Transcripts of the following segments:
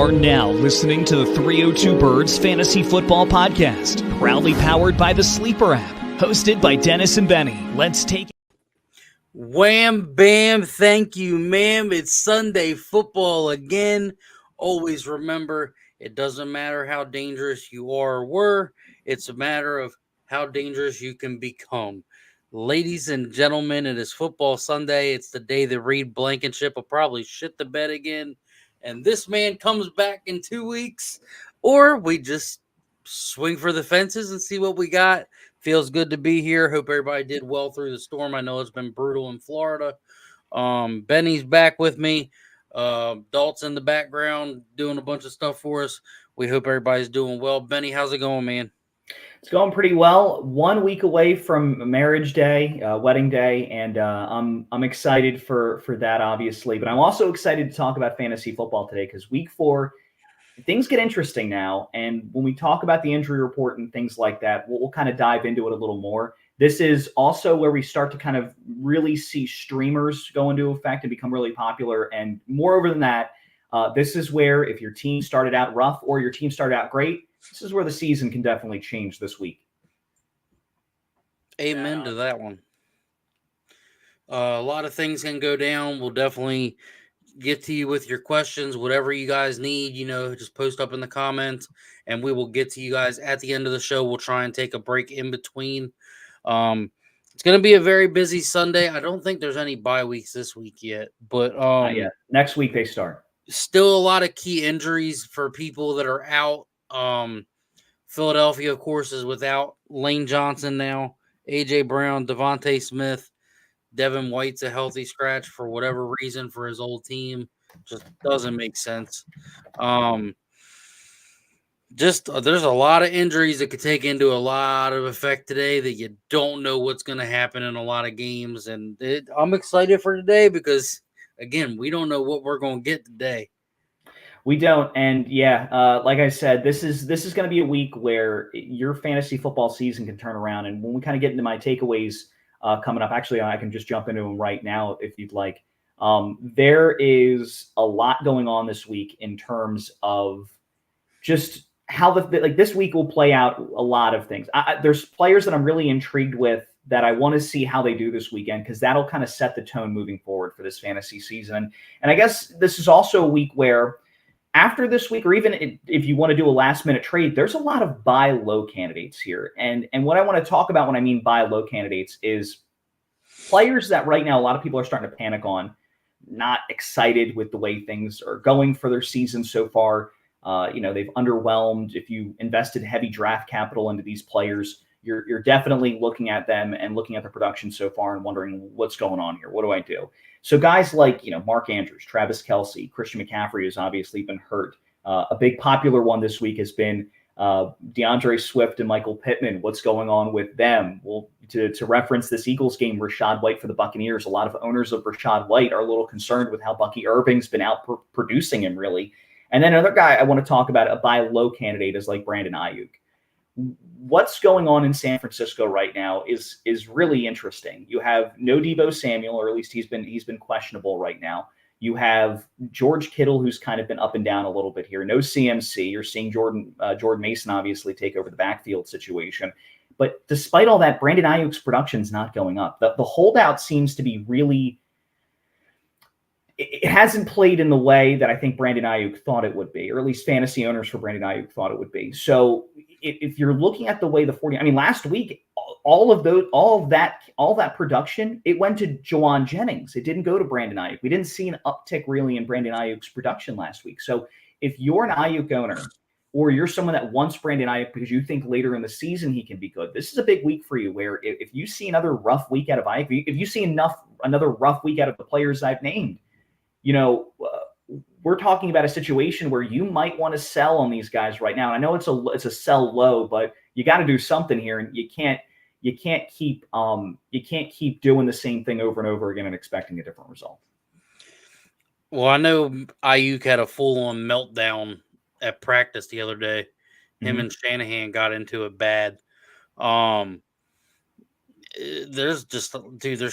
You are now listening to the 302 Birds Fantasy Football Podcast, proudly powered by the Sleeper app, hosted by Dennis and Benny. Let's take it. Wham, bam, thank you, ma'am. It's Sunday football again. Always remember, it doesn't matter how dangerous you are or were. It's a matter of how dangerous you can become. Ladies and gentlemen, it is football Sunday. It's the day that Reed Blankenship will probably shit the bed again. And this man comes back in 2 weeks. Or we just swing for the fences and see what we got. Feels good to be here. Hope everybody did well through the storm. I know it's been brutal in Florida. Benny's back with me. Dalt's in the background doing a bunch of stuff for us. We hope everybody's doing well. Benny, how's it going, man? It's going pretty well. 1 week away from marriage day, wedding day, and I'm excited for that, obviously. But I'm also excited to talk about fantasy football today because week 4, things get interesting now. And when we talk about the injury report and things like that, we'll kind of dive into it a little more. This is also where we start to kind of really see streamers go into effect and become really popular. And moreover than that, this is where if your team started out rough or your team started out great, this is where the season can definitely change this week. Amen to that one. A lot of things can go down. We'll definitely get to you with your questions, whatever you guys need, just post up in the comments and we will get to you guys at the end of the show. We'll try and take a break in between. It's going to be a very busy Sunday. I don't think there's any bye weeks this week yet, but next week they start. Still a lot of key injuries for people that are out. Philadelphia, of course, is without Lane Johnson now, AJ Brown, Devontae Smith. Devin White's a healthy scratch for whatever reason for his old team. Just doesn't make sense. There's a lot of injuries that could take into a lot of effect today that you don't know what's going to happen in a lot of games. And I'm excited for today because, again, we don't know what we're going to get today. We don't. And like I said, this is going to be a week where your fantasy football season can turn around. And when we kind of get into my takeaways coming up, actually, I can just jump into them right now if you'd like. There is a lot going on this week in terms of just how this week will play out a lot of things. There's players that I'm really intrigued with that I want to see how they do this weekend because that'll kind of set the tone moving forward for this fantasy season. And I guess this is also a week where after this week, or even if you want to do a last-minute trade, there's a lot of buy low candidates here. And what I want to talk about when I mean buy low candidates is players that right now a lot of people are starting to panic on, not excited with the way things are going for their season so far. They've underwhelmed. If you invested heavy draft capital into these players, you're definitely looking at them and looking at their production so far and wondering what's going on here. What do I do? So guys like, Mark Andrews, Travis Kelce, Christian McCaffrey has obviously been hurt. A big popular one this week has been DeAndre Swift and Michael Pittman. What's going on with them? Well, to reference this Eagles game, Rachaad White for the Buccaneers, a lot of owners of Rachaad White are a little concerned with how Bucky Irving's been out producing him, really. And then another guy I want to talk about, a buy low candidate, is like Brandon Ayuk. What's going on in San Francisco right now is really interesting. You have no Deebo Samuel, or at least he's been questionable right now. You have George Kittle, who's kind of been up and down a little bit here. No CMC. You're seeing Jordan Mason obviously take over the backfield situation. But despite all that, Brandon Ayuk's production is not going up. The holdout seems to be really – it hasn't played in the way that I think Brandon Ayuk thought it would be, or at least fantasy owners for Brandon Ayuk thought it would be. So if you're looking at the way last week, all of that production, it went to Juwan Jennings. It didn't go to Brandon Ayuk. We didn't see an uptick really in Brandon Ayuk's production last week. So if you're an Ayuk owner, or you're someone that wants Brandon Ayuk because you think later in the season he can be good, this is a big week for you where if you see another rough week out of Ayuk, if you see another rough week out of the players I've named, we're talking about a situation where you might want to sell on these guys right now. And I know it's a sell low, but you got to do something here, and you can't keep doing the same thing over and over again and expecting a different result. Well, I know Ayuk had a full-on meltdown at practice the other day. Him and Shanahan got into it bad. There's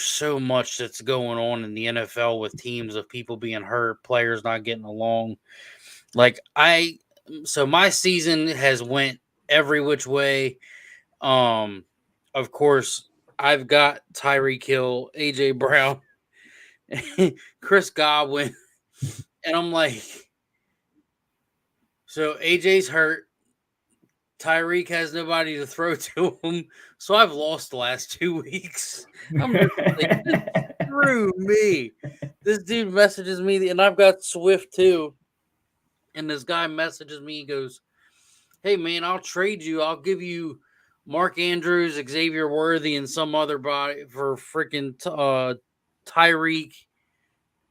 so much that's going on in the NFL with teams of people being hurt, players not getting along. Like so my season has went every which way. Of course, I've got Tyreek Hill, AJ Brown, Chris Godwin, and I'm like, so AJ's hurt. Tyreek has nobody to throw to him, so I've lost the last 2 weeks. I'm just like, screw me. This dude messages me, and I've got Swift too. And this guy messages me, he goes, "Hey man, I'll trade you. I'll give you Mark Andrews, Xavier Worthy, and some other body for freaking Tyreek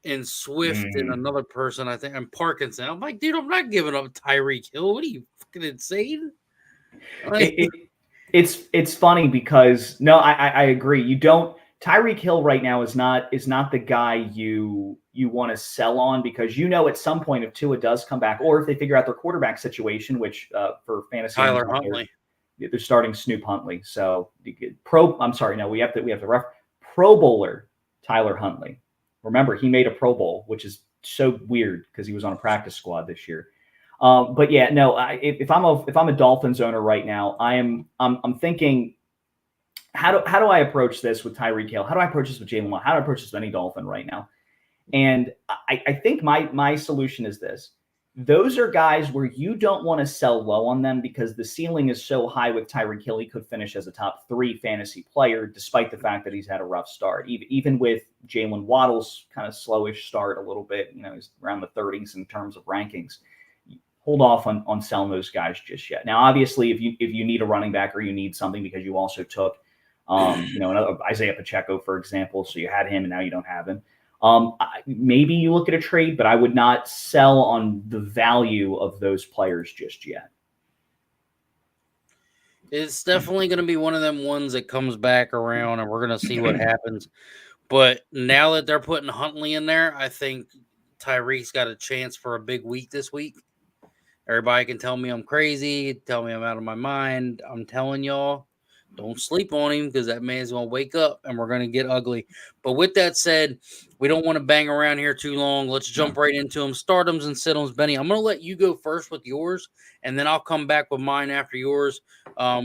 and Swift and another person, I think, and Parkinson." I'm like, dude, I'm not giving up Tyreek Hill. What are you, fucking insane? Like, It's funny because no, I agree. You don't. Tyreek Hill right now is not the guy you want to sell on, because at some point if Tua does come back, or if they figure out their quarterback situation, which for fantasy Tyler Huntley, they're starting Snoop Huntley. So we have the Pro Bowler Tyler Huntley. Remember, he made a Pro Bowl, which is so weird because he was on a practice squad this year. But yeah, no. If I'm a Dolphins owner right now, I'm thinking, how do I approach this with Tyreek Hill? How do I approach this with Jalen Watt? How do I approach this with any Dolphin right now? And I think my solution is this: those are guys where you don't want to sell low on them, because the ceiling is so high with Tyreek Hill. He could finish as a top 3 fantasy player, despite the fact that he's had a rough start. Even with Jalen Waddle's kind of slowish start a little bit, he's around the 30s in terms of rankings. Hold off on selling those guys just yet. Now, obviously, if you need a running back, or you need something because you also took, another Isaiah Pacheco, for example, so you had him and now you don't have him. Maybe you look at a trade, but I would not sell on the value of those players just yet. It's definitely going to be one of them ones that comes back around, and we're going to see what happens. But now that they're putting Huntley in there, I think Tyreek's got a chance for a big week this week. Everybody can tell me I'm crazy, tell me I'm out of my mind. I'm telling y'all, don't sleep on him, because that man's going to wake up and we're going to get ugly. But with that said, we don't want to bang around here too long. Let's jump right into them. Stardoms and sit-ems. Benny, I'm going to let you go first with yours, and then I'll come back with mine after yours.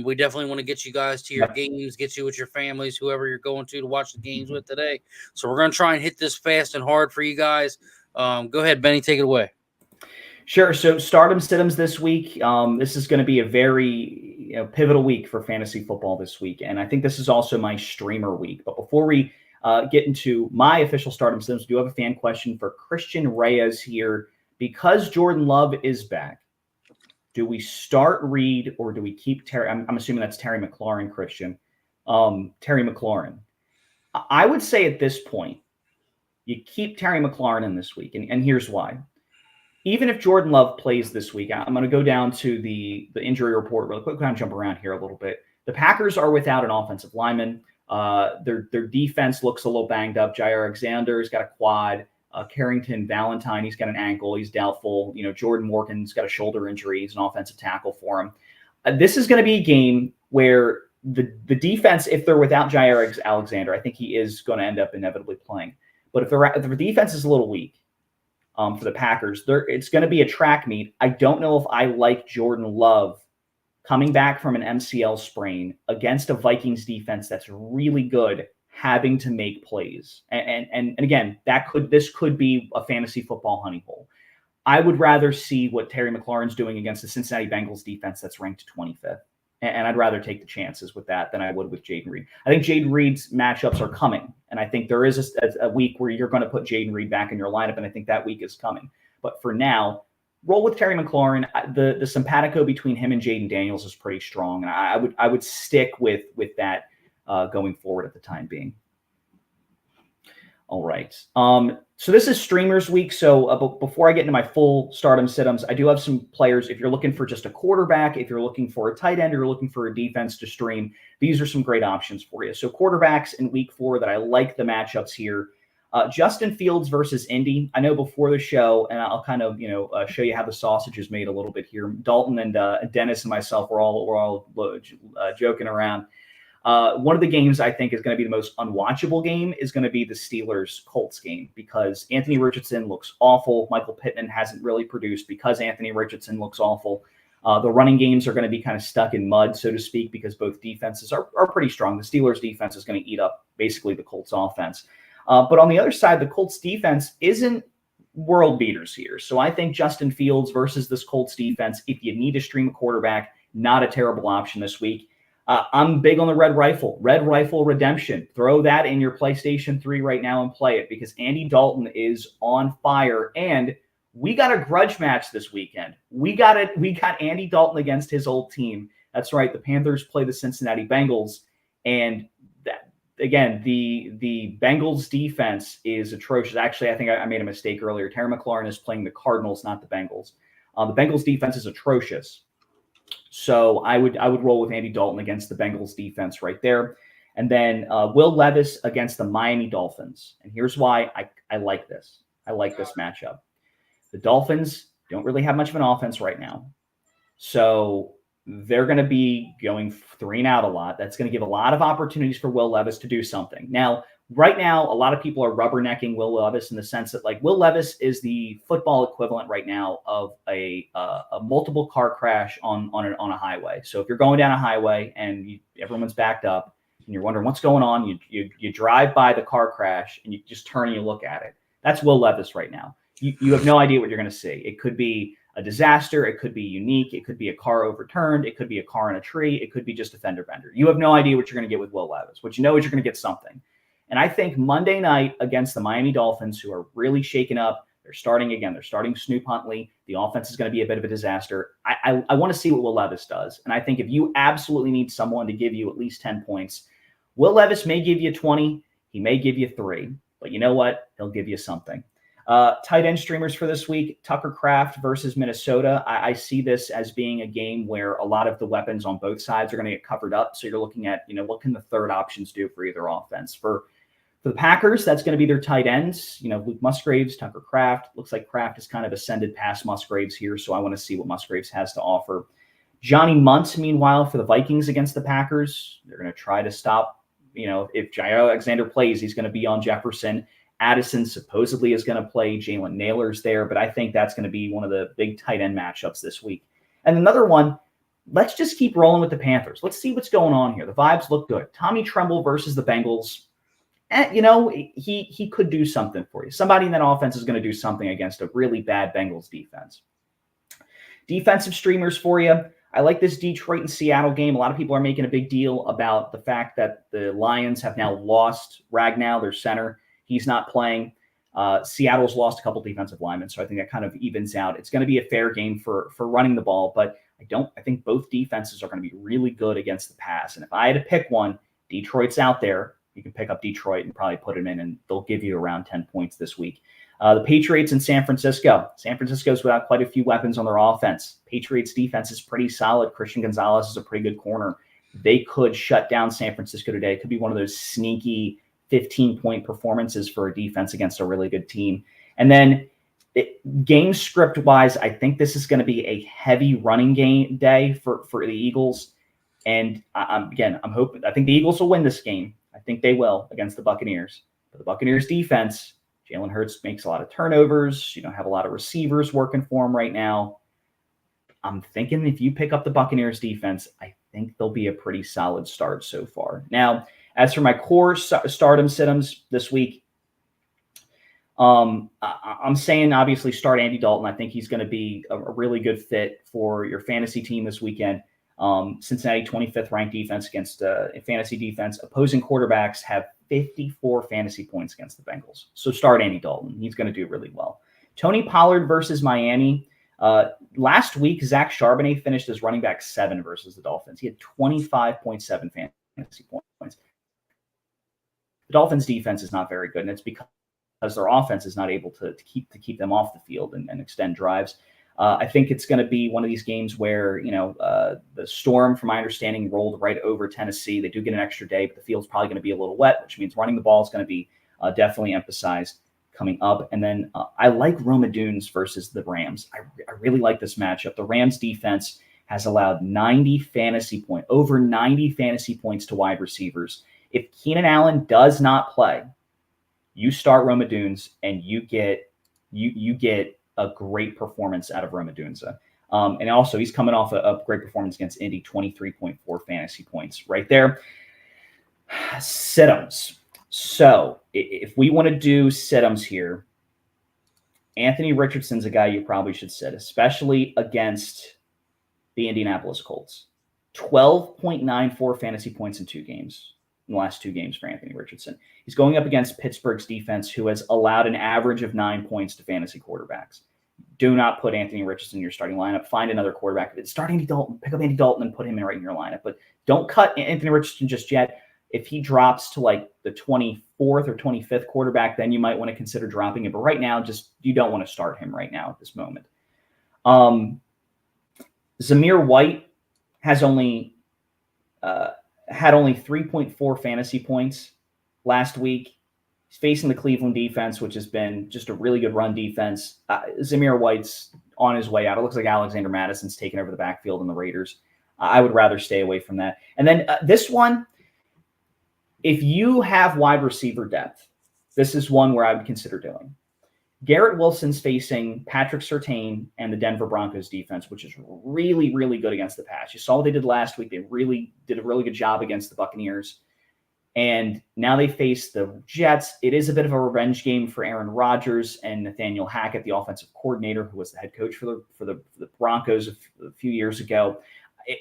We definitely want to get you guys to your games, get you with your families, whoever you're going to watch the games with today. So we're going to try and hit this fast and hard for you guys. Go ahead, Benny, take it away. Sure. So stardom sit-ems this week. This is going to be a very pivotal week for fantasy football this week, and I think this is also my streamer week. But before we get into my official stardom sit-ems, we do have a fan question for Christian Reyes here. Because Jordan Love is back, do we start Reed or do we keep Terry? I'm assuming that's Terry McLaurin, Christian. Terry McLaurin. I would say at this point, you keep Terry McLaurin in this week, and here's why. Even if Jordan Love plays this week, I'm going to go down to the injury report real quick. Kind of jump around here a little bit. The Packers are without an offensive lineman. Their defense looks a little banged up. Jair Alexander's got a quad. Carrington Valentine, he's got an ankle. He's doubtful. Jordan Morgan's got a shoulder injury. He's an offensive tackle for him. This is going to be a game where the defense, if they're without Jair Alexander, I think he is going to end up inevitably playing. But if the defense is a little weak, for the Packers, it's going to be a track meet. I don't know if I like Jordan Love coming back from an MCL sprain against a Vikings defense that's really good, having to make plays. And again, this could be a fantasy football honey hole. I would rather see what Terry McLaurin's doing against the Cincinnati Bengals defense that's ranked 25th. And I'd rather take the chances with that than I would with Jaden Reed. I think Jaden Reed's matchups are coming. And I think there is a week where you're going to put Jaden Reed back in your lineup. And I think that week is coming. But for now, roll with Terry McLaurin. The simpatico between him and Jaden Daniels is pretty strong. And I would stick with that going forward at the time being. All right. So this is streamers week. So before I get into my full stardom sit-ems, I do have some players. If you're looking for just a quarterback, if you're looking for a tight end, or you're looking for a defense to stream, these are some great options for you. So quarterbacks in week 4 that I like the matchups here. Justin Fields versus Indy. I know before the show, and I'll kind of show you how the sausage is made a little bit here. Dalton and Dennis and myself were all joking around. One of the games I think is going to be the most unwatchable game is going to be the Steelers-Colts game because Anthony Richardson looks awful. Michael Pittman hasn't really produced because Anthony Richardson looks awful. The running games are going to be kind of stuck in mud, so to speak, because both defenses are pretty strong. The Steelers' defense is going to eat up basically the Colts' offense. But on the other side, the Colts' defense isn't world beaters here. So I think Justin Fields versus this Colts defense, if you need to stream a quarterback, not a terrible option this week. I'm big on the Red Rifle Redemption. Throw that in your PlayStation 3 right now and play it because Andy Dalton is on fire. And we got a grudge match this weekend. We got Andy Dalton against his old team. That's right. The Panthers play the Cincinnati Bengals. And that, again, the Bengals defense is atrocious. Actually, I think I made a mistake earlier. Terry McLaurin is playing the Cardinals, not the Bengals. The Bengals defense is atrocious. So I would roll with Andy Dalton against the Bengals defense right there. And then Will Levis against the Miami Dolphins. And here's why I like this. I like this matchup. The Dolphins don't really have much of an offense right now. So they're going to be going 3 and out a lot. That's going to give a lot of opportunities for Will Levis to do something. Now, right now, a lot of people are rubbernecking Will Levis in the sense that, like, Will Levis is the football equivalent right now of a multiple car crash on a highway. So if you're going down a highway and everyone's backed up and you're wondering what's going on, you drive by the car crash and you just turn and you look at it. That's Will Levis right now. You have no idea what you're going to see. It could be a disaster. It could be unique. It could be a car overturned. It could be a car in a tree. It could be just a fender bender. You have no idea what you're going to get with Will Levis. What you know is you're going to get something. And I think Monday night against the Miami Dolphins, who are really shaken up, they're starting again. They're starting Snoop Huntley. The offense is going to be a bit of a disaster. I want to see what Will Levis does. And I think if you absolutely need someone to give you at least 10 points, Will Levis may give you 20. He may give you 3. But you know what? He'll give you something. Tight end streamers for this week, Tucker Kraft versus Minnesota. I see this as being a game where a lot of the weapons on both sides are going to get covered up. So you're looking at, what can the third options do for either offense? For the Packers, that's going to be their tight ends. Luke Musgraves, Tucker Kraft. Looks like Kraft has kind of ascended past Musgraves here, so I want to see what Musgraves has to offer. Johnny Muntz, meanwhile, for the Vikings against the Packers, they're going to try to stop, if Jair Alexander plays, he's going to be on Jefferson. Addison supposedly is going to play. Jalen Naylor's there, but I think that's going to be one of the big tight end matchups this week. And another one, let's just keep rolling with the Panthers. Let's see what's going on here. The vibes look good. Tommy Tremble versus the Bengals. He could do something for you. Somebody in that offense is going to do something against a really bad Bengals defense. Defensive streamers for you. I like this Detroit and Seattle game. A lot of people are making a big deal about the fact that the Lions have now lost Ragnow, their center. He's not playing. Seattle's lost a couple defensive linemen, so I think that kind of evens out. It's going to be a fair game for running the ball, but I think both defenses are going to be really good against the pass. And if I had to pick one, Detroit's out there. You can pick up Detroit and probably put him in, and they'll give you around 10 points this week. The Patriots in San Francisco. San Francisco's without quite a few weapons on their offense. Patriots defense is pretty solid. Christian Gonzalez is a pretty good corner. They could shut down San Francisco today. It could be one of those sneaky 15-point performances for a defense against a really good team. And then game script wise, I think this is going to be a heavy running game day for the Eagles. And I'm hoping, I think the Eagles will win this game. I think they will against the Buccaneers. But the Buccaneers defense, Jalen Hurts makes a lot of turnovers, have a lot of receivers working for him right now. I'm thinking if you pick up the Buccaneers defense, I think they'll be a pretty solid start so far. Now, as for my core stardom situms this week, I'm saying obviously start Andy Dalton. I think he's going to be a really good fit for your fantasy team this weekend. Cincinnati 25th ranked defense against fantasy defense. Opposing quarterbacks have 54 fantasy points against the Bengals. So start Andy Dalton. He's going to do really well. Tony Pollard versus Miami. Last week, Zach Charbonnet finished as running back 7 versus the Dolphins. He had 25.7 fantasy points. The Dolphins defense is not very good, and it's because their offense is not able to keep them off the field and extend drives. I think it's going to be one of these games where, the Storm, from my understanding, rolled right over Tennessee. They do get an extra day, but the field's probably going to be a little wet, which means running the ball is going to be definitely emphasized coming up. And then I like Roma Dunes versus the Rams. I really like this matchup. The Rams defense has allowed over 90 fantasy points to wide receivers. If Keenan Allen does not play, you start Roma Dunes and you get a great performance out of Roma Dunza. And also, he's coming off a great performance against Indy, 23.4 fantasy points right there. Sit-ems. So if we want to do sit-ems here, Anthony Richardson's a guy you probably should sit, especially against the Indianapolis Colts. 12.94 fantasy points in the last two games for Anthony Richardson. He's going up against Pittsburgh's defense, who has allowed an average of 9 points to fantasy quarterbacks. Do not put Anthony Richardson in your starting lineup. Find another quarterback. If it's start Andy Dalton, pick up Andy Dalton and put him right in your lineup. But don't cut Anthony Richardson just yet. If he drops to like the 24th or 25th quarterback, then you might want to consider dropping it. But right now, you don't want to start him right now at this moment. Zamir White has had only 3.4 fantasy points last week. He's facing the Cleveland defense, which has been just a really good run defense. Zamir White's on his way out. It looks like Alexander Madison's taken over the backfield in the Raiders. I would rather stay away from that. And then this one, if you have wide receiver depth, this is one where I would consider doing. Garrett Wilson's facing Patrick Surtain and the Denver Broncos defense, which is really, really good against the pass. You saw what they did last week. They really did a really good job against the Buccaneers. And now they face the Jets. It is a bit of a revenge game for Aaron Rodgers and Nathaniel Hackett, the offensive coordinator, who was the head coach for the Broncos a few years ago.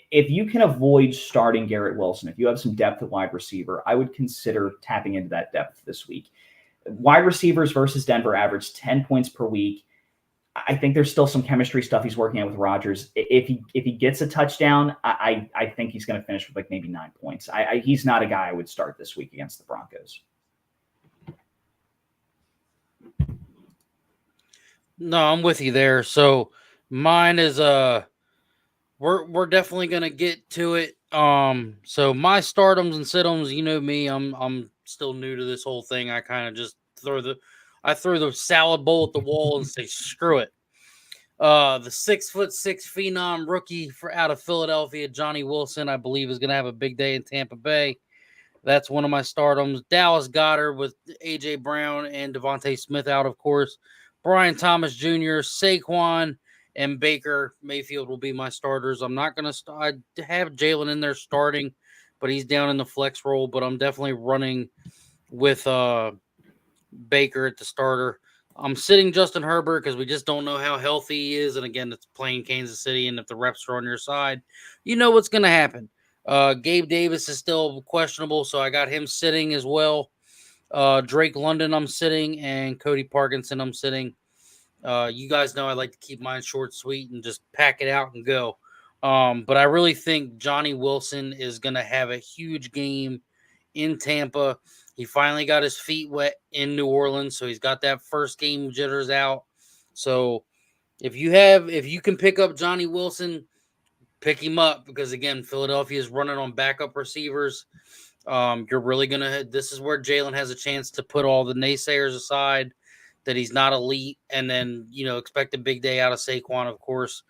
If you can avoid starting Garrett Wilson, if you have some depth at wide receiver, I would consider tapping into that depth this week. Wide receivers versus Denver averaged 10 points per week. I think there's still some chemistry stuff he's working out with Rodgers. If he gets a touchdown, I think he's going to finish with like maybe 9 points. He's not a guy I would start this week against the Broncos. No, I'm with you there. So mine is we're definitely gonna get to it. So my startums and situms, you know me, I'm still new to this whole thing. I kind of just throw the salad bowl at the wall and say screw it. The 6'6" phenom rookie out of Philadelphia, Johnny Wilson, I believe is gonna have a big day in Tampa Bay. That's one of my startums. Dallas Goedert with AJ Brown and Devontae Smith out, of course. Brian Thomas Jr., Saquon, and Baker Mayfield will be my starters. I'm not going to I have Jalen in there starting, but he's down in the flex role. But I'm definitely running with Baker at the starter. I'm sitting Justin Herbert because we just don't know how healthy he is. And again, it's playing Kansas City, and if the reps are on your side, you know what's going to happen. Gabe Davis is still questionable, so I got him sitting as well. Drake London I'm sitting, and Cody Parkinson I'm sitting. You guys know I like to keep mine short, sweet, and just pack it out and go. But I really think Johnny Wilson is going to have a huge game in Tampa. He finally got his feet wet in New Orleans, so he's got that first game jitters out. So if you can pick up Johnny Wilson, pick him up because, again, Philadelphia is running on backup receivers. You're really going to – this is where Jalen has a chance to put all the naysayers aside that he's not elite, and then, expect a big day out of Saquon, of course.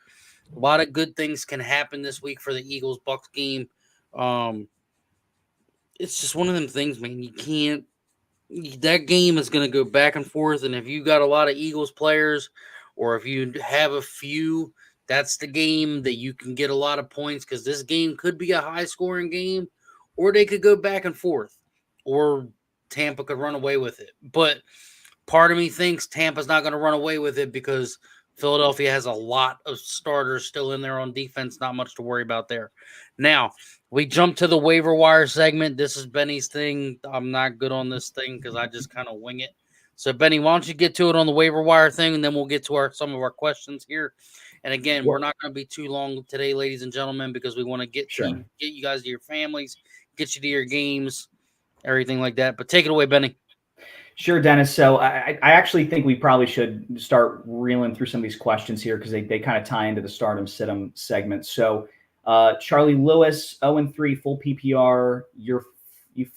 A lot of good things can happen this week for the Eagles-Bucs game. It's just one of them things, man. You can't – that game is going to go back and forth, and if you got a lot of Eagles players or if you have a few – that's the game that you can get a lot of points because this game could be a high-scoring game, or they could go back and forth, or Tampa could run away with it. But part of me thinks Tampa's not going to run away with it because Philadelphia has a lot of starters still in there on defense, not much to worry about there. Now, we jump to the waiver wire segment. This is Benny's thing. I'm not good on this thing because I just kind of wing it. So, Benny, why don't you get to it on the waiver wire thing, and then we'll get to some of our questions here. And again, we're not going to be too long today, ladies and gentlemen, because we want to get you guys to your families, get you to your games, everything like that. But take it away, Benny. Sure, Dennis. So I actually think we probably should start reeling through some of these questions here because they kind of tie into the stardom situm segment. So Charlie Lewis, 0-3, full PPR. You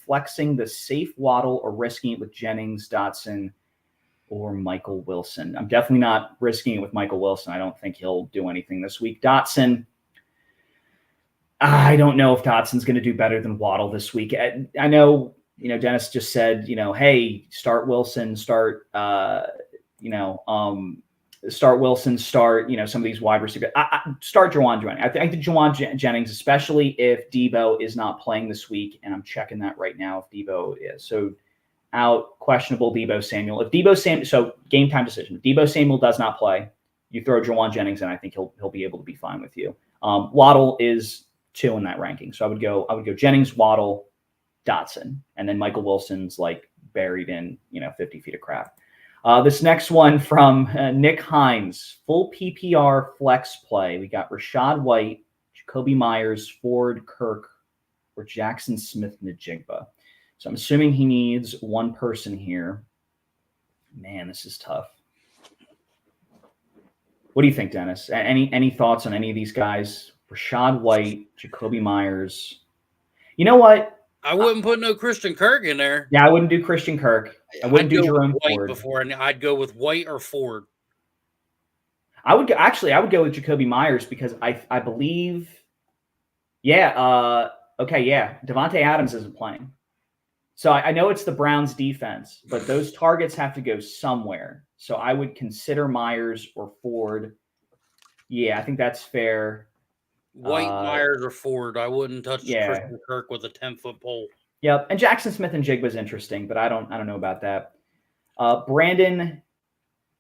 flexing the safe Waddle or risking it with Jennings, Dotson, or Michael Wilson? I'm definitely not risking it with Michael Wilson. I don't think he'll do anything this week. Dotson, I don't know if Dotson's going to do better than Waddle this week. I know, Dennis just said, hey, start Wilson, start Wilson, start, some of these wide receivers. Start Juwan Jennings. I think Juwan Jennings, especially if Debo is not playing this week, and I'm checking that right now if Debo is. So out, questionable Debo Samuel. So game time decision. If Debo Samuel does not play, you throw Juwan Jennings in, I think he'll be able to be fine with you. Waddle is 2 in that ranking. So I would go Jennings, Waddle, Dotson, and then Michael Wilson's like buried in, 50 feet of crap. This next one from Nick Hines, full PPR flex play. We got Rachaad White, Jacoby Myers, Ford, Kirk, or Jackson Smith-Njigba. So I'm assuming he needs one person here. Man, this is tough. What do you think, Dennis? Any thoughts on any of these guys? Rachaad White, Jacoby Myers. You know what? I wouldn't put no Christian Kirk in there. Yeah, I wouldn't do Christian Kirk. I wouldn't do Jerome Ford before, and I'd go with White or Ford. I would go with Jacoby Myers because I believe, Devontae Adams isn't playing. So I know it's the Browns defense, but those targets have to go somewhere. So I would consider Myers or Ford. Yeah, I think that's fair. White, Myers, or Ford. I wouldn't touch Christian Kirk with a 10-foot pole. Yep, and Jackson Smith-Njigba was interesting, but I don't know about that. Brandon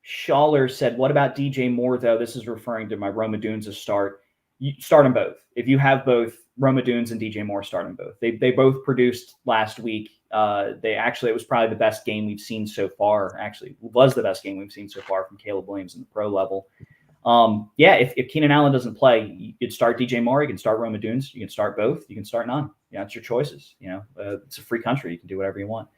Schaller said, "What about DJ Moore though?" This is referring to my Roma Dunes as start. You start them both. If you have both Roma Dunes and DJ Moore, start them both. They both produced last week. It was probably the best game we've seen so far. Actually, it was the best game we've seen so far from Caleb Williams in the pro level. If Keenan Allen doesn't play, you could start DJ Moore, you can start Roma Dunes, you can start both, you can start none. Yeah, it's your choices. It's a free country. You can do whatever you want.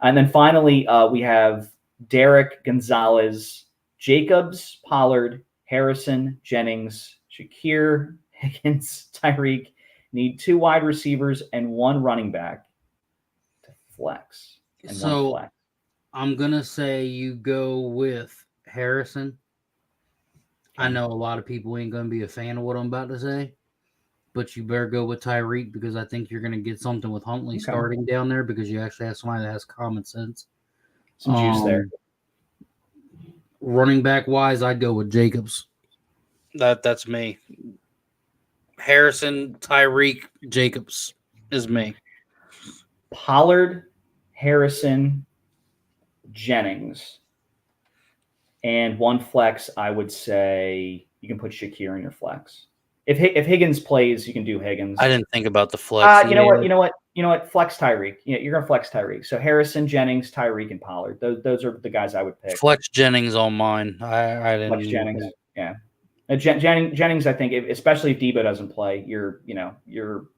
And then finally, we have Derek, Gonzalez, Jacobs, Pollard, Harrison, Jennings, Shakir, Higgins, Tyreek. Need 2 wide receivers and 1 running back to flex. So I'm going to say you go with Harrison. I know a lot of people ain't going to be a fan of what I'm about to say, but you better go with Tyreek because I think you're going to get something with Huntley starting down there because you actually have somebody that has common sense. Some juice there. Running back wise, I'd go with Jacobs. That's me. Harrison, Tyreek, Jacobs is me. Pollard, Harrison, Jennings. And 1 flex, I would say you can put Shakir in your flex. If Higgins plays, you can do Higgins. I didn't think about the flex. You know what? Flex Tyreek. You're gonna flex Tyreek. So Harrison, Jennings, Tyreek, and Pollard. Those are the guys I would pick. Flex Jennings on mine. I didn't. Flex Jennings. Yeah. Jennings, I think, especially if Debo doesn't play, you're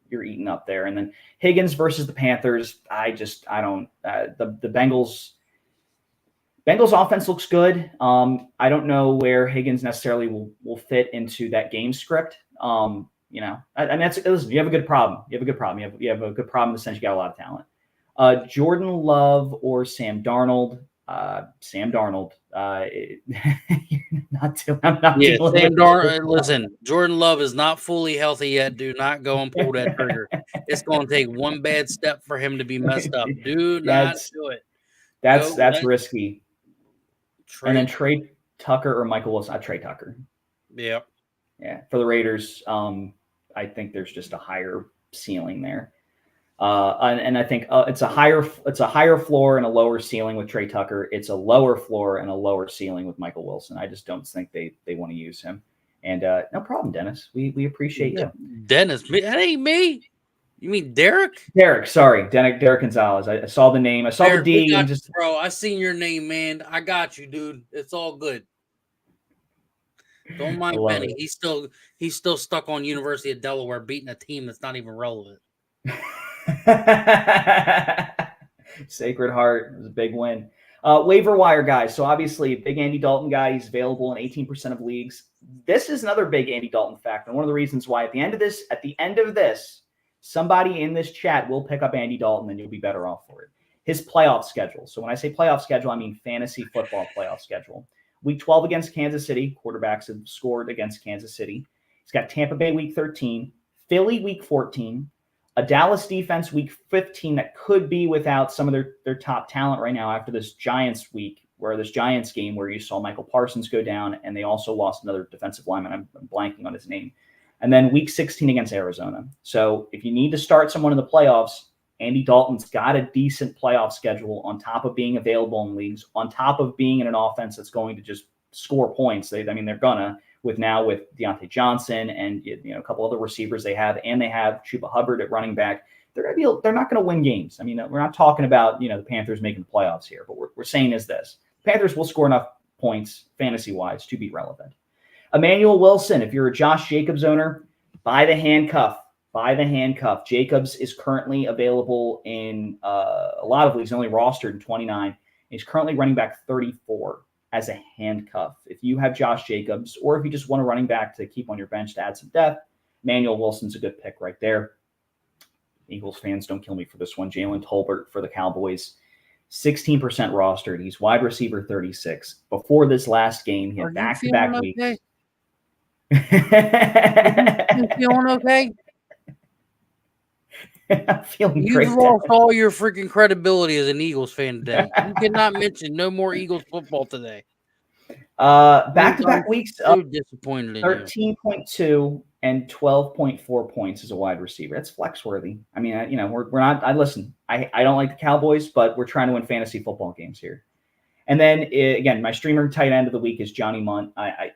eating up there. And then Higgins versus the Panthers. I don't. The Bengals offense looks good. I don't know where Higgins necessarily will fit into that game script. Listen, you have a good problem. You have a good problem. You have a good problem in the sense you got a lot of talent. Jordan Love or Sam Darnold. Sam Darnold. Listen, Jordan Love is not fully healthy yet. Do not go and pull that trigger. It's going to take one bad step for him to be messed up. Do not do it. That's risky. And then Trey Tucker or Michael Wilson. Trey Tucker. Yep. Yeah. For the Raiders, I think there's just a higher ceiling there. And I think it's a higher floor and a lower ceiling with Trey Tucker. It's a lower floor and a lower ceiling with Michael Wilson. I just don't think they want to use him. And no problem, Dennis. We appreciate you. Dennis, that ain't me. You mean Derek? Derek, sorry. Derek Gonzalez. I saw the name. I saw Derek, the D. Bro, I seen your name, man. I got you, dude. It's all good. Don't mind Benny. It. He's still stuck on University of Delaware beating a team that's not even relevant. Sacred Heart was a big win. Waiver wire guys. So obviously, big Andy Dalton guy. He's available in 18% of leagues. This is another big Andy Dalton fact, and one of the reasons why at the end of this, somebody in this chat will pick up Andy Dalton, and you'll be better off for it. His playoff schedule. So when I say playoff schedule, I mean fantasy football playoff schedule. Week 12 against Kansas City. Quarterbacks have scored against Kansas City. He's got Tampa Bay week 13, Philly week 14, a Dallas defense week 15 that could be without some of their top talent right now after this Giants game where you saw Michael Parsons go down, and they also lost another defensive lineman. I'm blanking on his name. And then week 16 against Arizona. So if you need to start someone in the playoffs, Andy Dalton's got a decent playoff schedule on top of being available in leagues, on top of being in an offense that's going to just score points. They're gonna with Deontay Johnson and a couple other receivers they have, and they have Chuba Hubbard at running back. They're not going to win games. I mean, we're not talking about the Panthers making playoffs here, but we're saying is this: Panthers will score enough points fantasy wise to be relevant. Emmanuel Wilson, if you're a Josh Jacobs owner, buy the handcuff. Jacobs is currently available in a lot of leagues, only rostered in 29. He's currently running back 34 as a handcuff. If you have Josh Jacobs, or if you just want a running back to keep on your bench to add some depth, Emmanuel Wilson's a good pick right there. Eagles fans, don't kill me for this one. Jalen Tolbert for the Cowboys, 16% rostered. He's wide receiver 36. Before this last game, he had back-to-back weeks. Okay? You feeling okay? I'm feeling great. You've lost all your freaking credibility as an Eagles fan today. You cannot mention no more Eagles football today. Back-to-back weeks, so disappointed in 13.2 and 12.4 points as a wide receiver. That's flex worthy. I mean, we're not. I don't like the Cowboys, but we're trying to win fantasy football games here. And then again, my streamer tight end of the week is Johnny Munt. I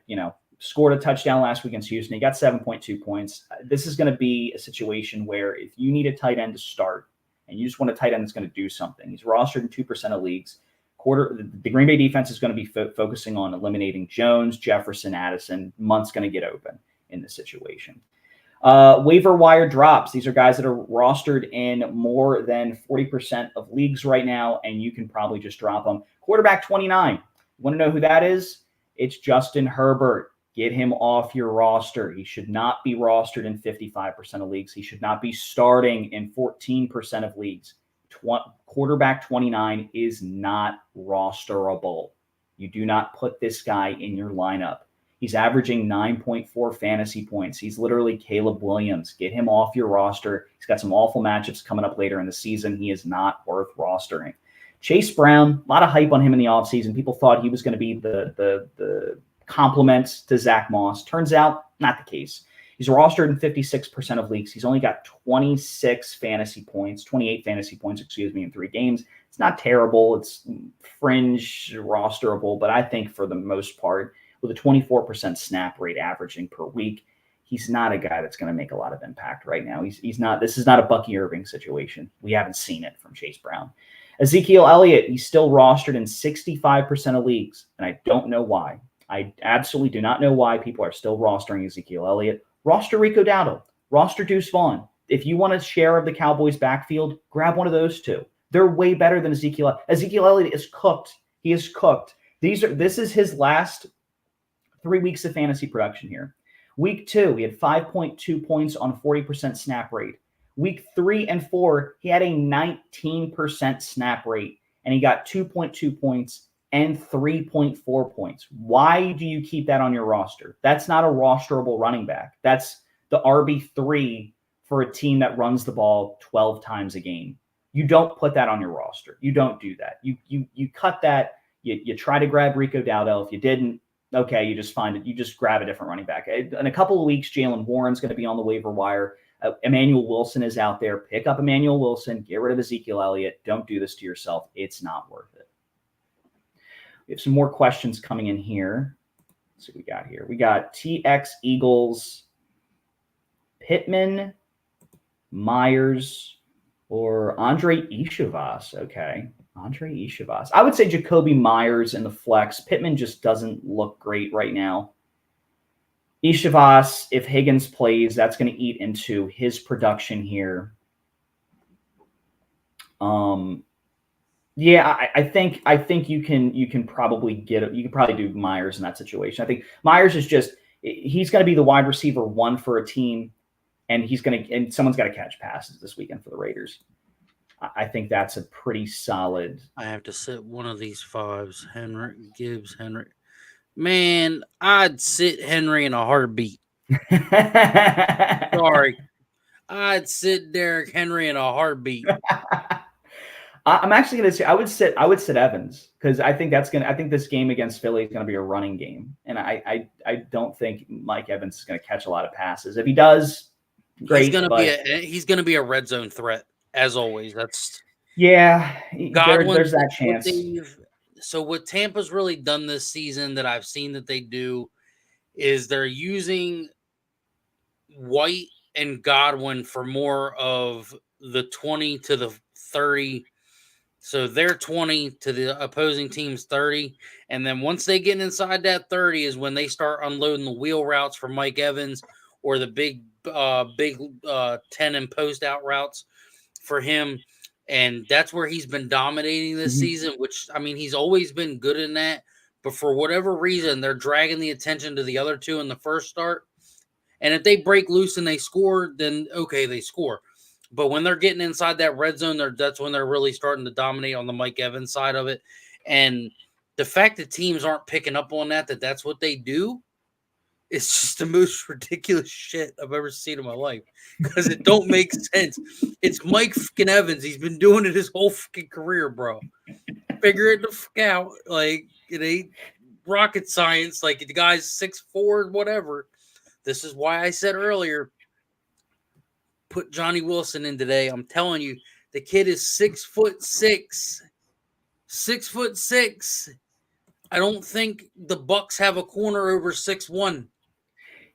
scored a touchdown last week against Houston. He got 7.2 points. This is going to be a situation where if you need a tight end to start and you just want a tight end that's going to do something, he's rostered in 2% of leagues. The Green Bay defense is going to be focusing on eliminating Jones, Jefferson, Addison. Munt's going to get open in this situation. Waiver wire drops. These are guys that are rostered in more than 40% of leagues right now, and you can probably just drop them. Quarterback 29. Want to know who that is? It's Justin Herbert. Get him off your roster. He should not be rostered in 55% of leagues. He should not be starting in 14% of leagues. Quarterback 29 is not rosterable. You do not put this guy in your lineup. He's averaging 9.4 fantasy points. He's literally Caleb Williams. Get him off your roster. He's got some awful matchups coming up later in the season. He is not worth rostering. Chase Brown, a lot of hype on him in the offseason. People thought he was going to be the complement to Zach Moss. Turns out, not the case. He's rostered in 56% of leagues. He's only got 28 fantasy points, in 3 games. It's not terrible. It's fringe rosterable, but I think for the most part, with a 24% snap rate averaging per week, he's not a guy that's going to make a lot of impact right now. He's not. This is not a Bucky Irving situation. We haven't seen it from Chase Brown. Ezekiel Elliott, he's still rostered in 65% of leagues, and I don't know why. I absolutely do not know why people are still rostering Ezekiel Elliott. Roster Rico Dowdle. Roster Deuce Vaughn. If you want a share of the Cowboys' backfield, grab one of those two. They're way better than Ezekiel. Ezekiel Elliott is cooked. He is cooked. This is his last 3 weeks of fantasy production here. Week 2, he had 5.2 points on 40% snap rate. Week 3 and 4, he had a 19% snap rate, and he got 2.2 points and 3.4 points. Why do you keep that on your roster? That's not a rosterable running back. That's the RB3 for a team that runs the ball 12 times a game. You don't put that on your roster. You don't do that. You cut that. You try to grab Rico Dowdle. If you didn't, okay, you just find it. You just grab a different running back. In a couple of weeks, Jalen Warren's going to be on the waiver wire. Emmanuel Wilson is out there. Pick up Emmanuel Wilson. Get rid of Ezekiel Elliott. Don't do this to yourself. It's not worth it. We have some more questions coming in here. Let's see what we got here. We got TX Eagles, Pittman, Myers, or Andre Ishavas. Okay. Andre Ishavas. I would say Jacoby Myers in the flex. Pittman just doesn't look great right now. Ishavas, if Higgins plays, that's going to eat into his production here. Yeah, I think you can probably do Myers in that situation. I think Myers is he's going to be the wide receiver 1 for a team, and someone's got to catch passes this weekend for the Raiders. I think that's a pretty solid. I have to sit one of these 5s. Henry, Gibbs, Henry. Man, I'd sit Henry in a heartbeat. Sorry. I'd sit Derrick Henry in a heartbeat. I'm actually going to say I would sit Evans because I think this game against Philly is going to be a running game, and I don't think Mike Evans is going to catch a lot of passes. If he does, great. He's gonna be a red zone threat as always. That's there's that chance. So what Tampa's really done this season that I've seen that they do is they're using White and Godwin for more of the 20 to the 30. So they're 20 to the opposing team's 30. And then once they get inside that 30 is when they start unloading the wheel routes for Mike Evans or the big 10 and post out routes for him. And that's where he's been dominating this season, which, I mean, he's always been good in that. But for whatever reason, they're dragging the attention to the other two in the first start. And if they break loose and they score, then okay, they score. But when they're getting inside that red zone, that's when they're really starting to dominate on the Mike Evans side of it. And the fact that teams aren't picking up on that's what they do, it's just the most ridiculous shit I've ever seen in my life because it don't make sense. It's Mike fucking Evans. He's been doing it his whole fucking career, bro. Figure it the fuck out. Like, it ain't rocket science. Like, the guy's 6'4", whatever. This is why I said earlier, put Johnny Wilson in today. I'm telling you, the kid is 6'6". 6'6". I don't think the Bucks have a corner over 6'1".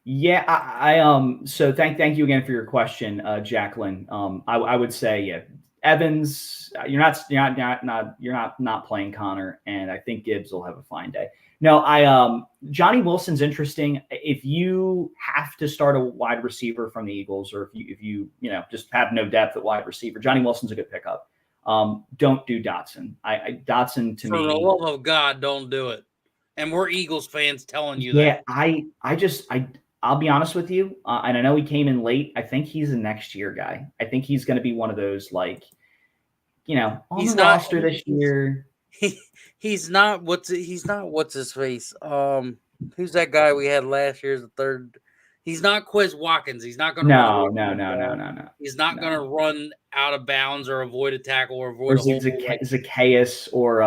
Yeah, so thank you again for your question, Jacqueline. I would say, Evans, you're not playing Connor, and I think Gibbs will have a fine day. No, Johnny Wilson's interesting. If you have to start a wide receiver from the Eagles, or if you just have no depth at wide receiver, Johnny Wilson's a good pickup. Don't do Dotson. Dotson to me. For the love of God, don't do it. And we're Eagles fans telling you that. Yeah, I'll be honest with you, and I know he came in late. I think he's a next year guy. I think he's going to be one of those, like, on the roster this year. He's not what's his face. Who's that guy we had last year as the third? He's not Quez Watkins. He's not going to. No. He's not going to run out of bounds or avoid a tackle or avoid Zacchaeus or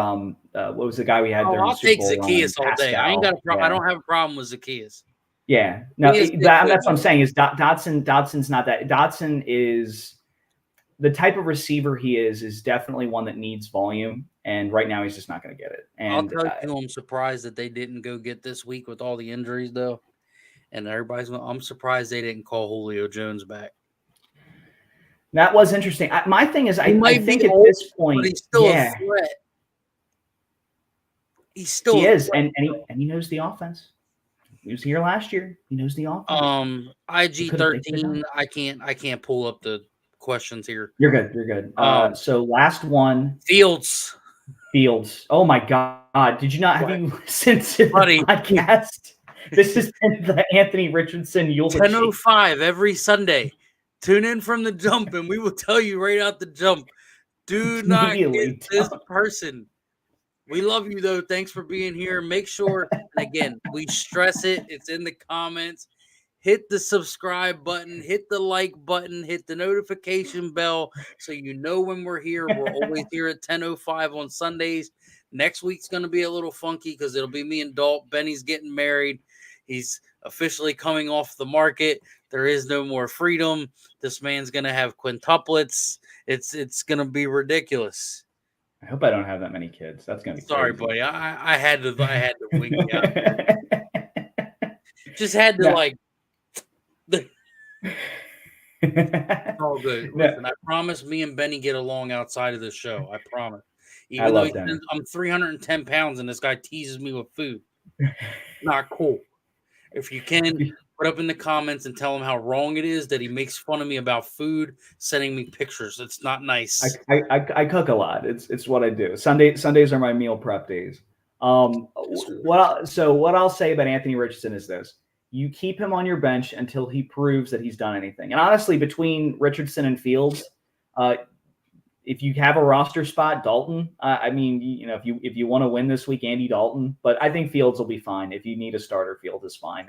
what was the guy we had? I'll take Zacchaeus all day. I ain't got a problem. I don't have a problem with Zacchaeus. Yeah, no, that's what I'm saying. Is Dotson's not that. Dotson is the type of receiver he is definitely one that needs volume, and right now he's just not going to get it. And I'll tell you, I'm surprised that they didn't go get this week with all the injuries, though. And I'm surprised they didn't call Julio Jones back. That was interesting. My thing is, I think at this point, but he's still a threat. He is, and he knows the offense. He was here last year. He knows the offense. IG-13. I can't pull up the questions here. You're good. So last one. Fields. Oh my God! Did you not have you listened to the podcast? This is the Anthony Richardson eulogy. 10:05 every Sunday. Tune in from the jump, and we will tell you right out the jump. Do not get this person. We love you, though. Thanks for being here. Make sure, and again, we stress it. It's in the comments. Hit the subscribe button. Hit the like button. Hit the notification bell so you know when we're here. We're always here at 10:05 on Sundays. Next week's going to be a little funky because it'll be me and Dalton. Benny's getting married. He's officially coming off the market. There is no more freedom. This man's going to have quintuplets. It's going to be ridiculous. I hope I don't have that many kids. That's going to be sorry, crazy. buddy. I had to wing you out. Just had to all good. Listen, I promise me and Benny get along outside of the show. I promise. Even though I'm 310 pounds and this guy teases me with food. Not cool. If you can, put up in the comments and tell him how wrong it is that he makes fun of me about food, sending me pictures. It's not nice. I cook a lot. It's what I do. Sundays are my meal prep days. What I'll say about Anthony Richardson is this: you keep him on your bench until he proves that he's done anything. And honestly, between Richardson and Fields, if you have a roster spot, Dalton. If you want to win this week, Andy Dalton. But I think Fields will be fine. If you need a starter, Fields is fine.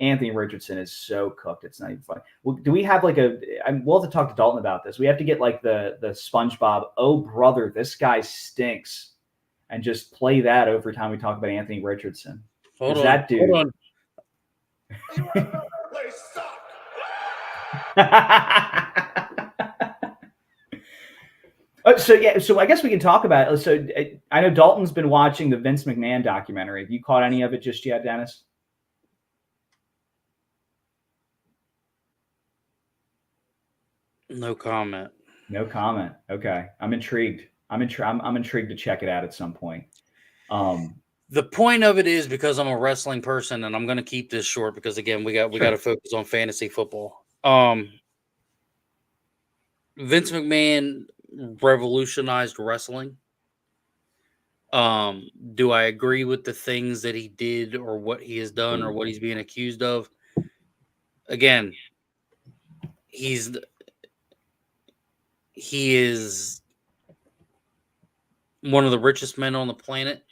Anthony Richardson is so cooked. It's not even funny. Well, do we have like we'll have to talk to Dalton about this. We have to get like the SpongeBob, oh brother, this guy stinks, and just play that every time we talk about Anthony Richardson. Hold on. That dude. Hold on. So I guess we can talk about it. So I know Dalton's been watching the Vince McMahon documentary. Have you caught any of it just yet, Dennis? No comment. No comment. Okay, I'm intrigued. I'm intrigued to check it out at some point. The point of it is because I'm a wrestling person, and I'm going to keep this short because again, we got to focus on fantasy football. Vince McMahon revolutionized wrestling. Do I agree with the things that he did or what he has done or what he's being accused of? Again, he is one of the richest men on the planet.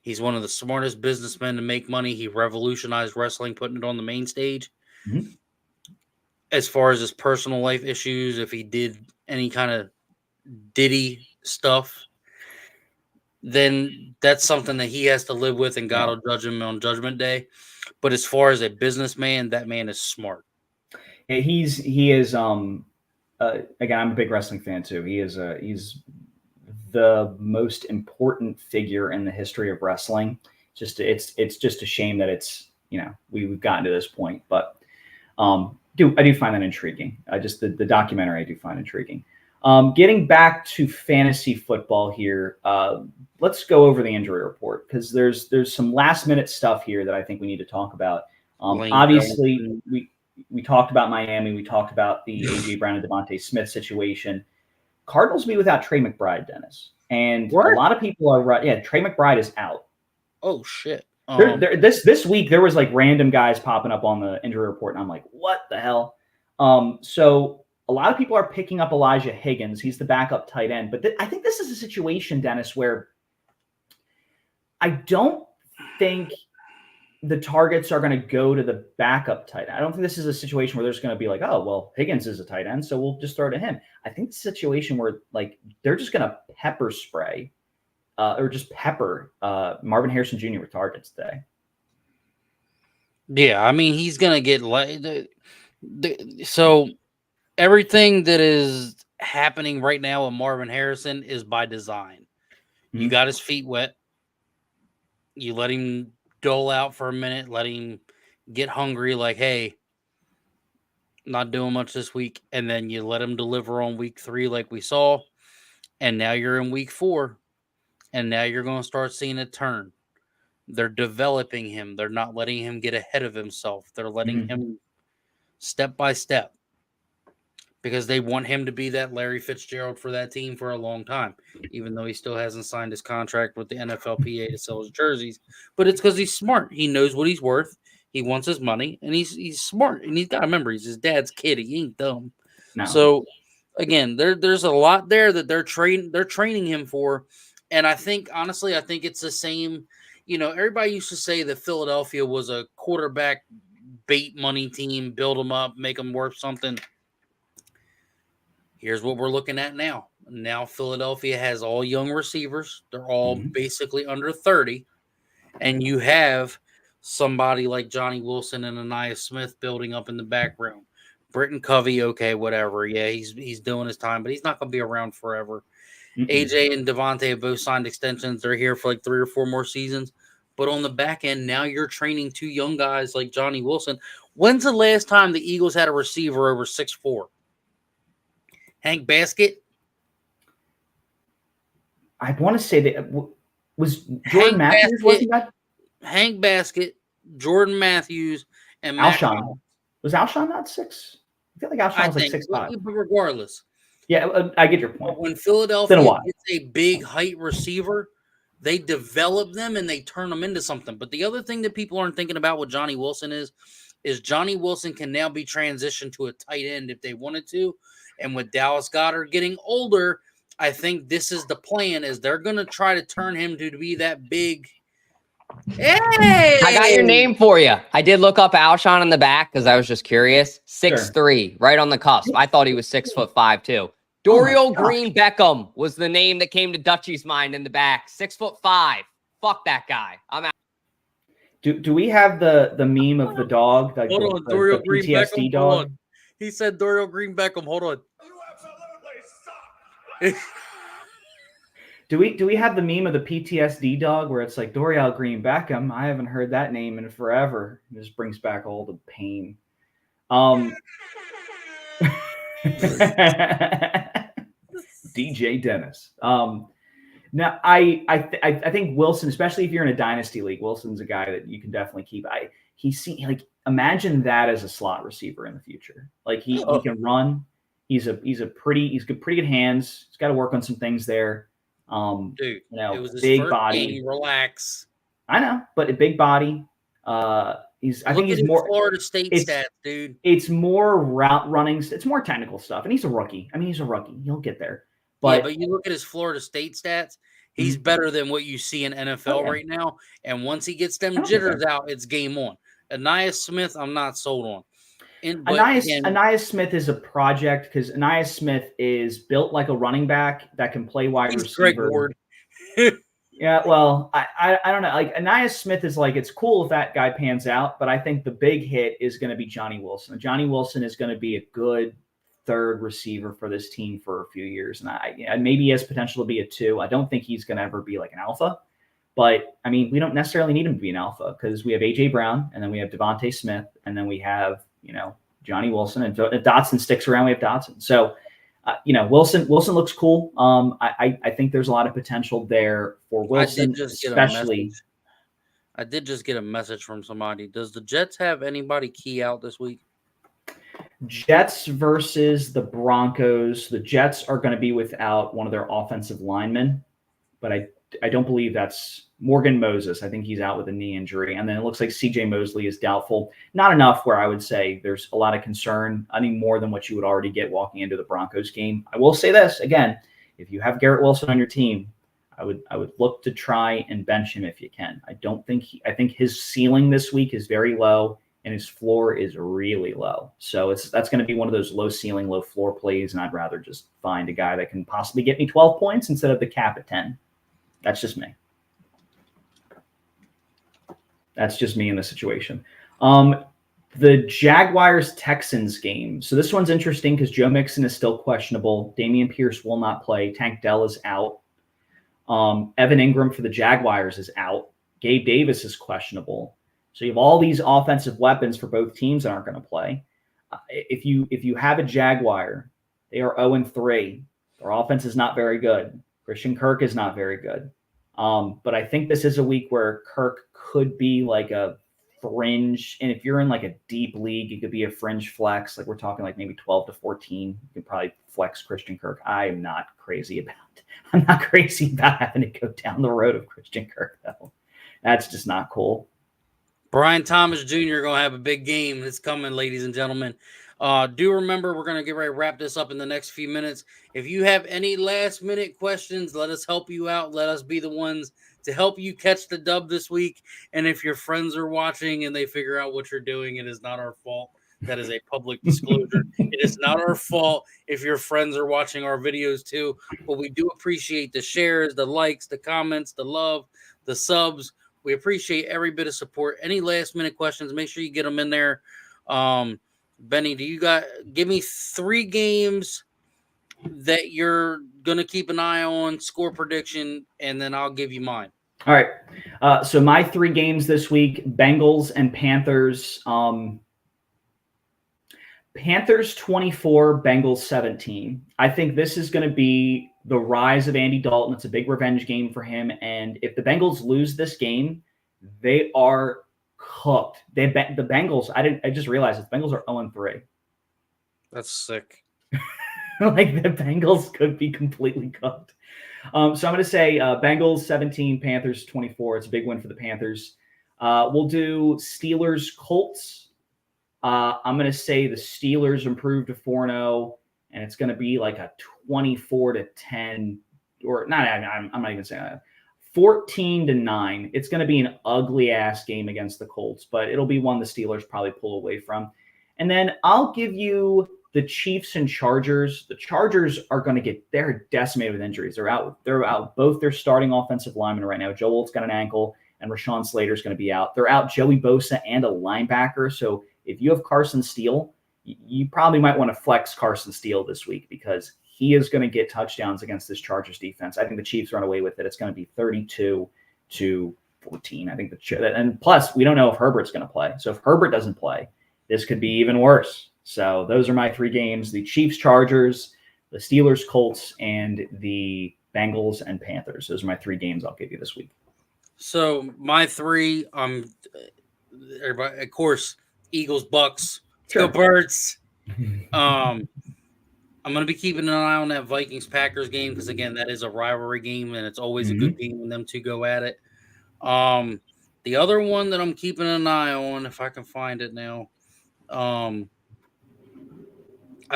He's one of the smartest businessmen to make money. He revolutionized wrestling, putting it on the main stage. Mm-hmm. As far as his personal life issues, if he did any kind of Diddy stuff, then that's something that he has to live with, and God will judge him on Judgment Day. But as far as a businessman, that man is smart. He is again, I'm a big wrestling fan too. He's the most important figure in the history of wrestling. It's just a shame that it's, we've gotten to this point, but I do find that intriguing. The documentary I do find intriguing. Getting back to fantasy football here, let's go over the injury report because there's some last minute stuff here that I think we need to talk about. Obviously, we talked about Miami. We talked about the A.J. Brown and Devontae Smith situation. Cardinals be without Trey McBride, Dennis. And a lot of people are right. Yeah, Trey McBride is out. Oh, shit. This week, there was like random guys popping up on the injury report, and I'm like, what the hell? So a lot of people are picking up Elijah Higgins. He's the backup tight end. But I think this is a situation, Dennis, where I don't think the targets are going to go to the backup tight end. I don't think this is a situation where there's going to be like, oh, well, Higgins is a tight end, so we'll just throw to him. I think it's a situation where like they're just going to pepper spray or just pepper Marvin Harrison Jr. with targets today. Yeah, I mean, he's going to get so everything that is happening right now with Marvin Harrison is by design. Mm-hmm. You got his feet wet. You let him dole out for a minute, let him get hungry, like, hey, not doing much this week, and then you let him deliver on week 3 like we saw, and now you're in week 4, and now you're going to start seeing it turn. They're developing him. They're not letting him get ahead of himself. They're letting him step by step because they want him to be that Larry Fitzgerald for that team for a long time, even though he still hasn't signed his contract with the NFLPA to sell his jerseys. But it's because he's smart. He knows what he's worth. He wants his money, and he's smart. And he's got to remember, he's his dad's kid. He ain't dumb. No. So, again, there's a lot there that they're training him for. And I think, honestly, it's the same. Everybody used to say that Philadelphia was a quarterback bait money team, build them up, make them worth something. Here's what we're looking at now. Now Philadelphia has all young receivers. They're all basically under 30. And you have somebody like Johnny Wilson and Anaya Smith building up in the background. Britton Covey, okay, whatever. Yeah, he's doing his time, but he's not going to be around forever. AJ and Devontae have both signed extensions. They're here for like 3 or 4 more seasons. But on the back end, now you're training 2 young guys like Johnny Wilson. When's the last time the Eagles had a receiver over 6'4"? Hank Baskett? I want to say that was Jordan Matthews, wasn't that? Hank Baskett, Jordan Matthews, and Alshon. Was Alshon not 6? I feel like Alshon was like 6'5". But regardless. Yeah, I get your point. When Philadelphia gets a big height receiver, they develop them and they turn them into something. But the other thing that people aren't thinking about with Johnny Wilson is Johnny Wilson can now be transitioned to a tight end if they wanted to. And with Dallas Goedert getting older, I think this is the plan, is they're going to try to turn him to be that big Hey! I got your name for you. I did look up Alshon in the back because I was just curious. 6'3", right on the cusp. I thought he was 6'5" too. Dorial Green Beckham was the name that came to Dutchie's mind in the back. 6'5". Fuck that guy. I'm out. Do we have the meme of the dog? Like Hold on, the Dorial Green PTSD Beckham. dog? Hold on. He said Dorial Green Beckham. Hold on. You absolutely suck. Do we have the meme of the PTSD dog where it's like Dorial Green Beckham? I haven't heard that name in forever. It just brings back all the pain. DJ Dennis. Now, I think Wilson, especially if you're in a dynasty league, Wilson's a guy that you can definitely keep. Imagine that as a slot receiver in the future. Like he can run. He's got pretty good hands. He's got to work on some things there. Dude, it was his big first body. game. Relax. I know, but a big body. I think he's more Florida State stats, dude. It's more route running. It's more technical stuff, and he's a rookie. I mean, he's a rookie. He'll get there. But you look at his Florida State stats, he's better than what you see in NFL right now. And once he gets them jitters out, it's game on. Ainias Smith, I'm not sold on. Ainias Smith is a project because Ainias Smith is built like a running back that can play wide receiver. Greg Ward. Yeah, well, I don't know. Like Ainias Smith is like, it's cool if that guy pans out, but I think the big hit is going to be Johnny Wilson. Johnny Wilson is going to be a good third receiver for this team for a few years, and maybe he has potential to be a 2. I don't think he's going to ever be like an alpha, but I mean, we don't necessarily need him to be an alpha because we have AJ Brown, and then we have Devontae Smith, and then we have Johnny Wilson, and if Dotson sticks around, we have Dotson. So. Wilson looks cool. I think there's a lot of potential there for Wilson, especially. I did just get a message from somebody. Does the Jets have anybody key out this week? Jets versus the Broncos. The Jets are going to be without one of their offensive linemen, but I don't believe that's Morgan Moses. I think he's out with a knee injury. And then it looks like CJ Mosley is doubtful. Not enough where I would say there's a lot of concern, any more than what you would already get walking into the Broncos game. I will say this again, if you have Garrett Wilson on your team, I would look to try and bench him if you can. I think his ceiling this week is very low and his floor is really low. So that's going to be one of those low ceiling, low floor plays. And I'd rather just find a guy that can possibly get me 12 points instead of the cap at 10. That's just me. That's just me in the situation. The Jaguars-Texans game. So this one's interesting because Joe Mixon is still questionable. Dameon Pierce will not play. Tank Dell is out. Evan Ingram for the Jaguars is out. Gabe Davis is questionable. So you have all these offensive weapons for both teams that aren't going to play. If you have a Jaguar, they are 0-3. Their offense is not very good. Christian Kirk is not very good. But I think this is a week where Kirk could be like a fringe. And if you're in like a deep league, it could be a fringe flex. Like we're talking like maybe 12 to 14. You can probably flex Christian Kirk. I'm not crazy about having to go down the road of Christian Kirk, though. That's just not cool. Brian Thomas Jr. going to have a big game. It's coming, ladies and gentlemen. Do remember, we're going to get ready to wrap this up in the next few minutes. If you have any last-minute questions, let us help you out. Let us be the ones to help you catch the dub this week. And if your friends are watching and they figure out what you're doing, it is not our fault. That is a public disclosure. It is not our fault if your friends are watching our videos too. But we do appreciate the shares, the likes, the comments, the love, the subs. We appreciate every bit of support. Any last-minute questions, make sure you get them in there. Benny, give me 3 games that you're going to keep an eye on, score prediction, and then I'll give you mine. All right. So my 3 games this week, Bengals and Panthers. Panthers 24, Bengals 17. I think this is going to be the rise of Andy Dalton. It's a big revenge game for him. And if the Bengals lose this game, they are cooked. The Bengals, I just realized the Bengals are 0-3. That's sick. Like the Bengals could be completely cooked. So I'm going to say Bengals 17, Panthers 24. It's a big win for the Panthers. We'll do Steelers Colts. I'm going to say the Steelers improved to 4-0, and it's going to be like a 24-10, or not. I'm not even saying that. 14-9. It's going to be an ugly ass game against the Colts, but it'll be one the Steelers probably pull away from. And then I'll give you the Chiefs and Chargers. The Chargers are going to they're decimated with injuries. They're out both their starting offensive linemen right now. Joe Olt's got an ankle, and Rashawn Slater's going to be out. They're out Joey Bosa and a linebacker. So if you have Carson Steele, you probably might want to flex Carson Steele this week because he is going to get touchdowns against this Chargers defense. I think the Chiefs run away with it. It's going to be 32-14. I think and plus we don't know if Herbert's going to play. So if Herbert doesn't play, this could be even worse. So those are my 3 games: the Chiefs, Chargers, the Steelers, Colts, and the Bengals and Panthers. Those are my 3 games I'll give you this week. So my 3, everybody, of course, Eagles, Bucks, Sure. Go Birds. I'm going to be keeping an eye on that Vikings-Packers game because, again, that is a rivalry game, and it's always a good game when them two go at it. The other one that I'm keeping an eye on, if I can find it now, I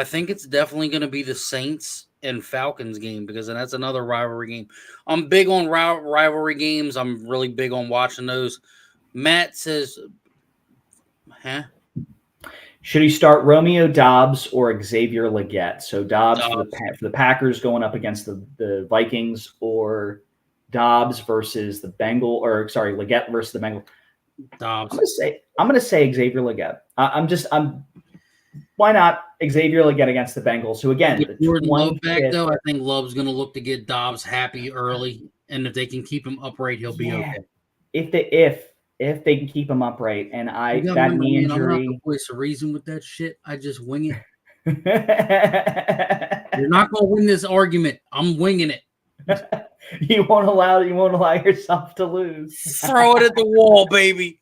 think it's definitely going to be the Saints and Falcons game because that's another rivalry game. I'm big on rivalry games. I'm really big on watching those. Matt says, Should he start Romeo Doubs or Xavier Legette? So Doubs for the Packers going up against the Vikings, or Doubs versus the Legette versus the Bengals. Dobbs. I'm gonna say Xavier Legette. Why not Xavier Legette against the Bengals? Who again, with Jordan Love back though, I think Love's gonna look to get Dobbs happy early, and if they can keep him upright, he'll be okay. If they can keep him upright, and that knee injury. I'm not the voice of reason with that shit. I just wing it. You're not gonna win this argument. I'm winging it. You won't allow yourself to lose. Throw it at the wall, baby.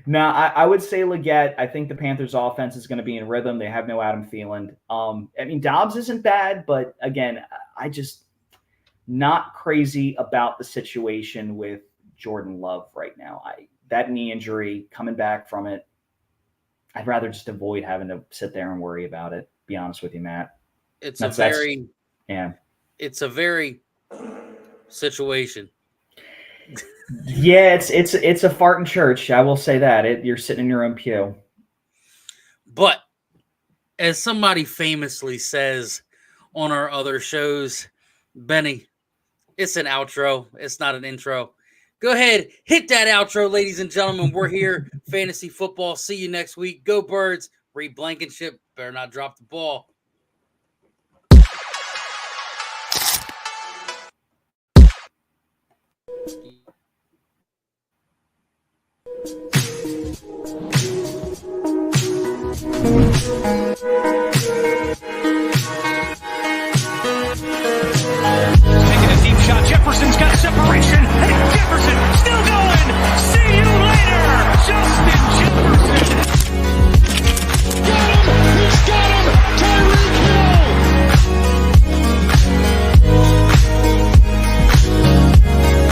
No, I would say Legette. I think the Panthers' offense is going to be in rhythm. They have no Adam Thielen. I mean, Dobbs isn't bad, but again, I just not crazy about the situation with Jordan Love right now. That knee injury, coming back from it, I'd rather just avoid having to sit there and worry about it. Be honest with you, Matt. It's a very situation. Yeah, it's a fart in church. I will say that. You're sitting in your own pew. But as somebody famously says on our other shows, Benny, it's an outro. It's not an intro. Go ahead, hit that outro, ladies and gentlemen. We're here, fantasy football. See you next week. Go Birds. Reed Blankenship. Better not drop the ball.